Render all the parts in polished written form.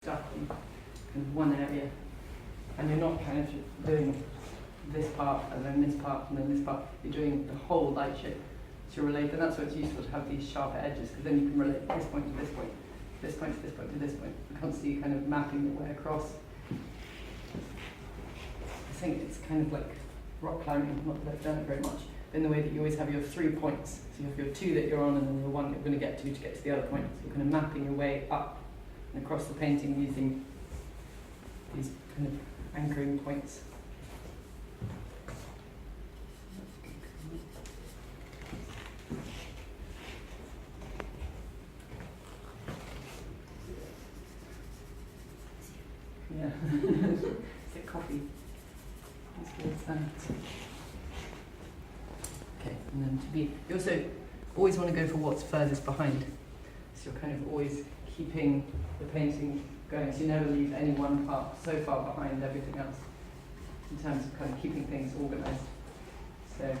stuck in kind of one area, and you're not kind of doing this part and then this part and then this part. You're doing the whole light shape to relate, and that's why it's useful to have these sharper edges, because then you can relate this point to this point, this point to this point to this point. You're constantly kind of mapping your way across. I think it's kind of like rock climbing, not that I've done it very much, in the way that you always have your 3 points. So you have your 2 that you're on and then your 1 you're going to get to the other point. So you're kind of mapping your way up and across the painting using these kind of anchoring points. Yeah, it's like coffee. Okay, and then you also always want to go for what's furthest behind. So you're kind of always keeping the painting going, so you never leave any one part so far behind everything else, in terms of kind of keeping things organised. So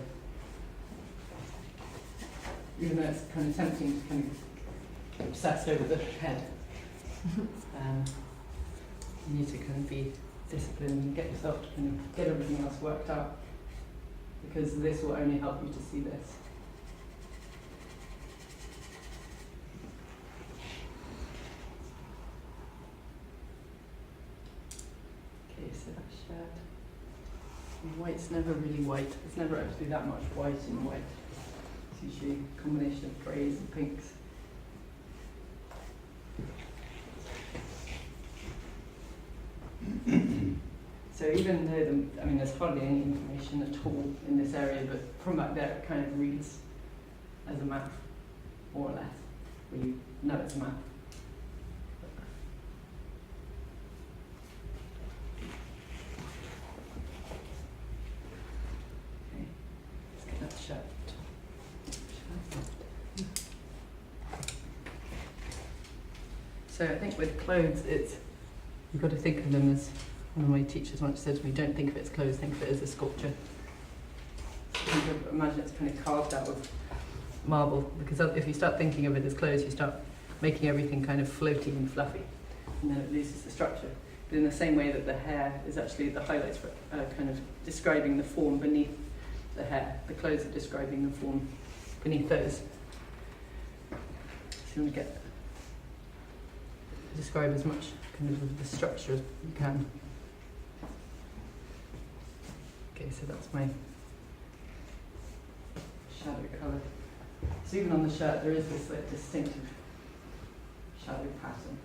even though it's kind of tempting to kind of obsess over the head, you need to kind of be disciplined and get yourself to kind of get everything else worked out, because this will only help you to see this. Okay, so that's shared. And white's never really white. There's never actually that much white in white. It's usually a combination of greys and pinks. So even though, there's hardly any information at all in this area, but from back there it kind of reads as a map, more or less, where you know it's a map. Okay, let's get that shut. So I think with clothes, you've got to think of them as, one of my teachers once said to me, don't think of it as clothes, think of it as a sculpture. So imagine it's kind of carved out of marble, because if you start thinking of it as clothes, you start making everything kind of floaty and fluffy, and then it loses the structure. But in the same way that the hair is actually the highlights for kind of describing the form beneath the hair, the clothes are describing the form beneath those. So you want to describe as much kind of the structure as you can. Okay, so that's my shadow colour. So even on the shirt there is this like distinctive shadow pattern.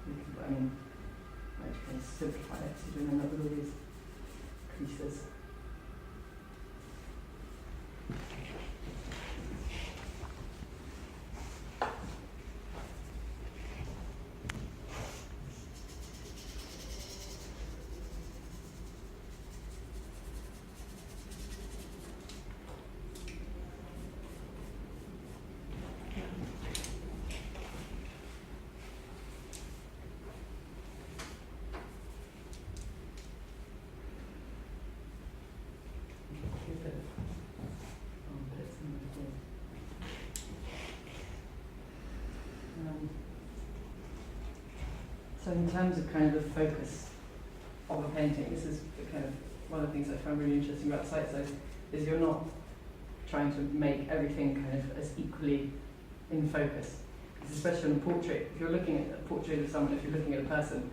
I might kind of simplify it, so doing another of these creases. So in terms of kind of the focus of a painting, this is the kind of one of the things I find really interesting about sight size, is you're not trying to make everything kind of as equally in focus. Because especially on a portrait, if you're looking at a portrait of someone, if you're looking at a person,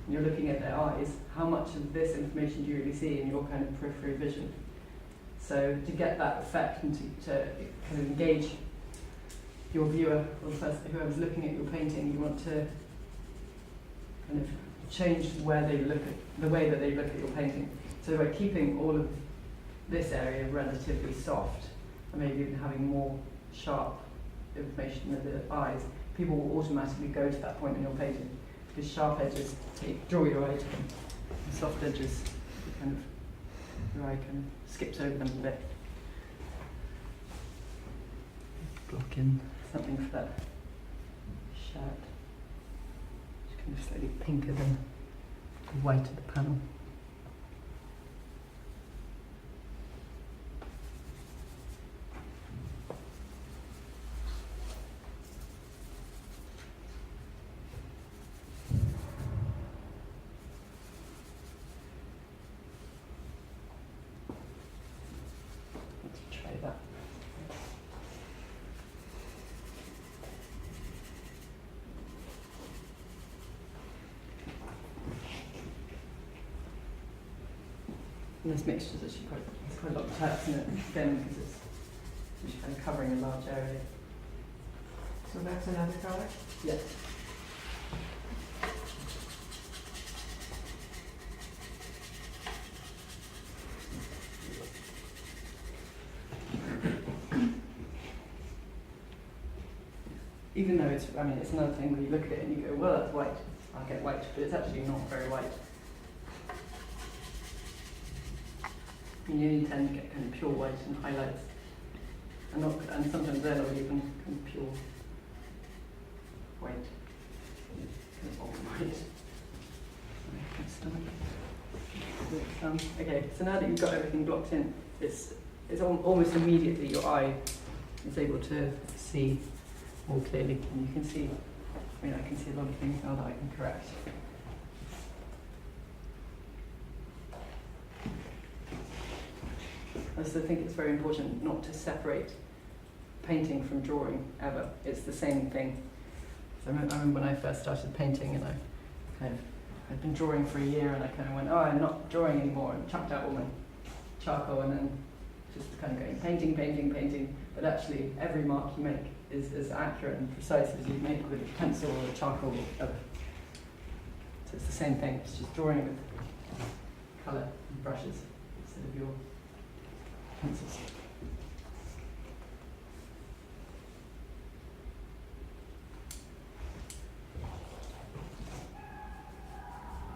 and you're looking at their eyes, how much of this information do you really see in your kind of periphery vision? So to get that effect and to kind of engage your viewer, or the person, whoever's looking at your painting, you want to kind of change where they look at, the way that they look at your painting. So by keeping all of this area relatively soft, and maybe even having more sharp information in the eyes, people will automatically go to that point in your painting, because sharp edges draw your eye to them, and soft edges, your eye kind of skips over them a bit. Block in something for that shirt. Kind of slightly pinker than the white of the panel. And this mixture is actually quite a lot of text in it, again, because it's kind of covering a large area. So that's another colour? Yes. Even though it's another thing when you look at it and you go, well, that's white, I'll get white, but it's actually not very white. And you only tend to get kind of pure white and highlights, and sometimes they're not even kind of pure white, kind of white. Okay, so now that you've got everything blocked in, it's almost immediately your eye is able to see more clearly, and you can see, I can see a lot of things now that I can correct. I also think it's very important not to separate painting from drawing, ever. It's the same thing. So I remember when I first started painting, and I'd been drawing for a year, and I kind of went, oh, I'm not drawing anymore, and chucked out all my charcoal, and then just kind of going painting, painting, painting. But actually, every mark you make is as accurate and precise as you make with a pencil or a charcoal or whatever. So it's the same thing, it's just drawing with colour and brushes instead of your pencils.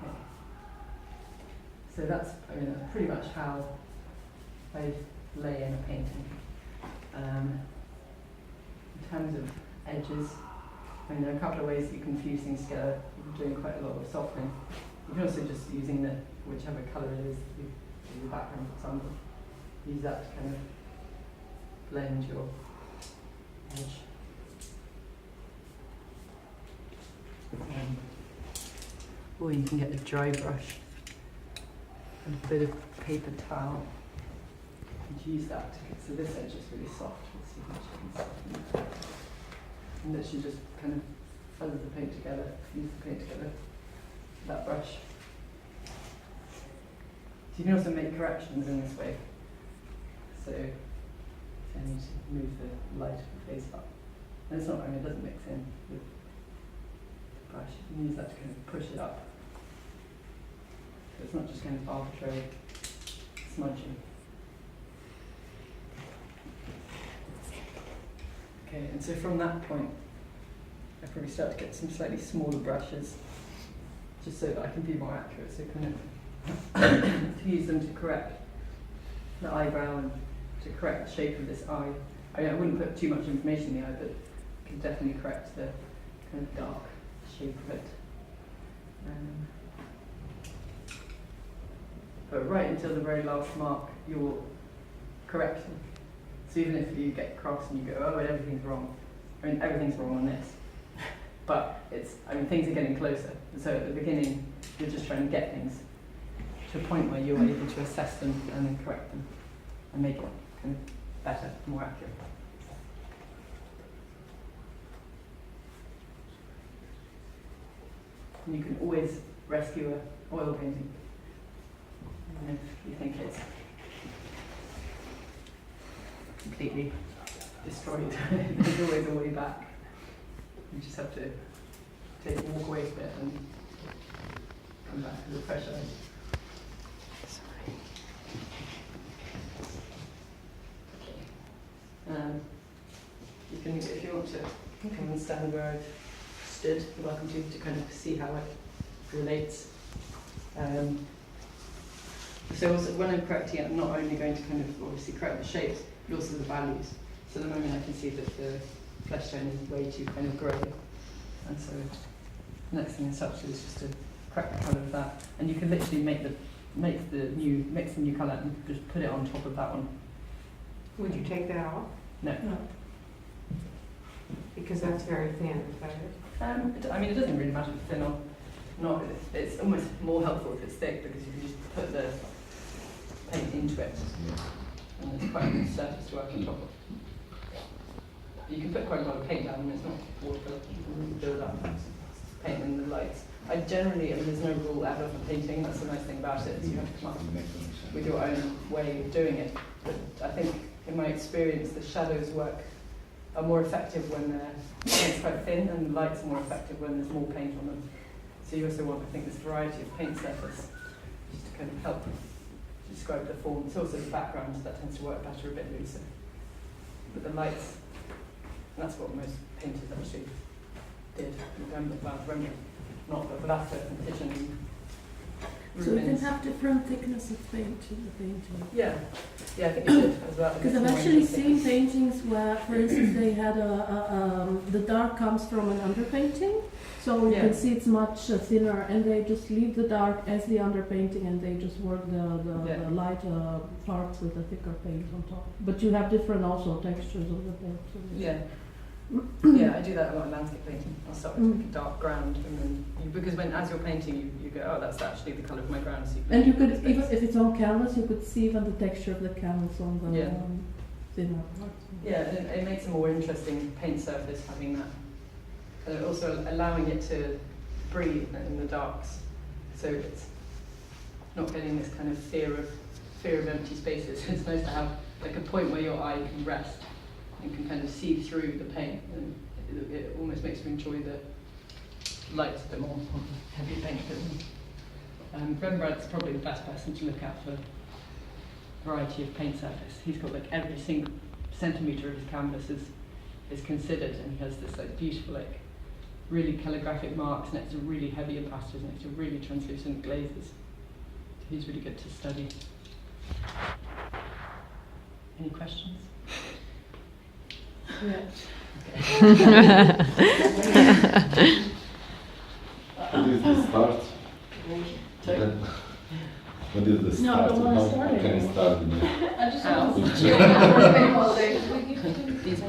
Okay. So that's pretty much how I lay in a painting. In terms of edges, there are a couple of ways you can fuse things together. I'm doing quite a lot of softening. You can also just using whichever colour it is, the background, for example. Use that to kind of blend your edge. Or you can get a dry brush and a bit of paper towel and use that to get, so this edge is really soft. Let's see how much I can soften it. And literally just kind of feather the paint together, fuse the paint together with that brush. So you can also make corrections in this way. So I need to move the light of the face up. And it's not, it doesn't mix in with the brush. You can use that to kind of push it up. So it's not just kind of arbitrary smudging. Okay, and so from that point, I probably start to get some slightly smaller brushes, just so that I can be more accurate. So kind of to use them to correct the eyebrow and to correct the shape of this eye. I wouldn't put too much information in the eye, but I can definitely correct the kind of dark shape of it. But right until the very last mark, you're correcting. So even if you get cross and you go, oh, everything's wrong. Everything's wrong on this. But things are getting closer. So at the beginning, you're just trying to get things to a point where you're able to assess them and then correct them and make it kind of better, more accurate. And you can always rescue an oil painting. And if you think it's completely destroyed, there's always a way back. You just have to walk away from it and come back to the fresh eye. You can, if you want to come and stand where I've stood, you're welcome to kind of see how it relates. So also when I'm correcting it, I'm not only going to kind of obviously correct the shapes, but also the values. So at the moment I can see that the flesh tone is way too kind of grey. And so the next thing is just to correct the colour of that. And you can literally mix the new colour and just put it on top of that one. Would you take that off? No. Because that's very thin, is that it? It doesn't really matter if it's thin or not. It's almost more helpful if it's thick because you can just put the paint into it. And there's quite a good surface to work on top of. You can put quite a lot of paint down and it's not water. You can really build up paint in the lights. I I generally, I mean, there's no rule ever for painting. That's the nice thing about it. Is you have to come up with your own way of doing it. But I think, in my experience, the shadows are more effective when it's quite thin, and the lights are more effective when there's more paint on them. So you also want, I think, this variety of paint surface just to kind of help describe the form. It's also the background that tends to work better a bit looser. But the lights, that's what most painters actually did. Rembrandt, not, but Velasquez and Titian and So you can Rubens. have different thickness of paint in the painting. Yeah, I think you should as well. Because I've actually seen paintings where, for instance, they had the dark comes from an underpainting, so you Yeah. can see it's much thinner, and they just leave the dark as the underpainting, and they just work the lighter parts with the thicker paint on top. But you have different also textures of the paint. So Yeah. Yeah, I do that a lot in landscape painting. I'll start with like a dark ground, and then because as you're painting, you go, oh, that's actually the colour of my ground. So And you could, space. even if it's on canvas, you could see even the texture of the canvas on the Yeah. thinner parts. Yeah, and it makes a more interesting paint surface having that. And also allowing it to breathe in the darks, so it's not getting this kind of fear of empty spaces. It's nice to have like a point where your eye can rest and can kind of see through the paint, and it almost makes you enjoy the light a bit more on the heavy paint. Rembrandt's probably the best person to look at for variety of paint surface. He's got like every single centimetre of his canvas is considered, and he has this like beautiful like really calligraphic marks next to really heavy impastors, next to really translucent glazes. So he's really good to study. Any questions? Yeah. When is the start? So, When is the No, I start? don't wanna How start can you anymore. start? I just Ow. want to